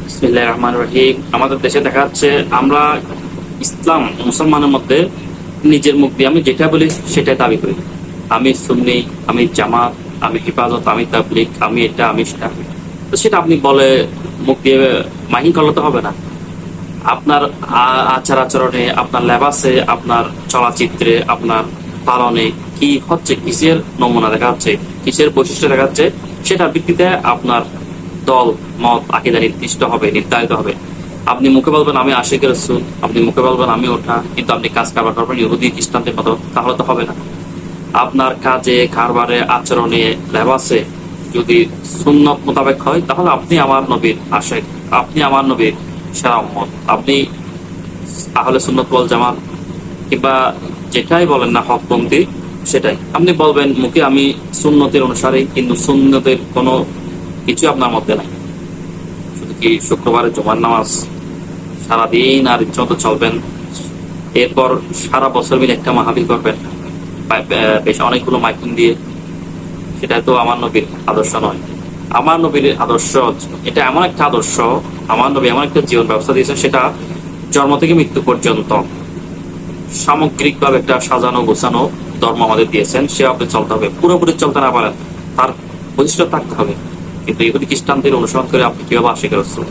বিসমিল্লাহির রহমানির রহিম। আমাদের দেশে দেখা যাচ্ছে আমরা ইসলাম মুসলমানের মধ্যে নিজের মুখ দিয়ে আমি যেটা বলি সেটাই দাবি করি। আমি সুন্নি, আমি জামাত, আমি হেফাজত, আমি তাবলিগ, আমি এটা আমি সেটা। তো সেটা আপনি বলে মুখ দিয়ে মাইকিং করলে তো হবে না। আপনার আচার আচরণে, আপনার লেবাসে, আপনার চলচ্চিত্রে, আপনার পালনে কি হচ্ছে, কিসের নমুনা দেখা যাচ্ছে, কিসের বৈশিষ্ট্য দেখা যাচ্ছে, সেটার ভিত্তিতে আপনার দল মত আকিদা নির্দিষ্ট হবে, নির্ধারিত হবে। আপনি মুখে বলবেন আমি আশিকের রাসূল, আপনি মুখে বলবেন আমি ওঠা, কিন্তু আপনি কাজ কারবার করবেন ইহুদি খ্রিস্টানদের মতো, তাহলে তো হবে না। আপনার কাজে কারবারে আচরণে লেবাসে যদি সুন্নত মোতাবেক হয়, তাহলে আপনি আমার নবীর আশিক, আপনি আমার নবীর সেরা উম্মত, আপনি আহলে সুন্নত ওয়াল জামাত কিংবা যেটাই বলেন না হকপন্থী, সেটাই আপনি বলবেন মুখে আমি সুন্নতের অনুসারী, কিন্তু সুন্নতের কোনো কিছু আপনার মধ্যে নাই। শুধু কি শুক্রবারে জুমার নামাজ সারাদিন আর ইচ্ছা মতো চলবেন, এরপর সারা বছর মিলে একটা মাহফিল করবেন বেশ অনেকগুলো মাইকিং দিয়ে, সেটা তো আমার নবীর আদর্শ নয়। আমার নবীর আদর্শ এটা এমন একটা আদর্শ, আমার নবী এমন একটা জীবন ব্যবস্থা দিয়েছেন, সেটা জন্ম থেকে মৃত্যু পর্যন্ত সামগ্রিকভাবে একটা সাজানো গোছানো ধর্ম আমাদের দিয়েছেন। সেভাবে চলতে হবে, পুরোপুরি চলতে না পারেন তার বৈশিষ্ট্য থাকতে হবে। কিন্তু ইহুদি খ্রিস্টানদের অনুসরণ করে আপনি কিভাবে আশিকের রাসূল?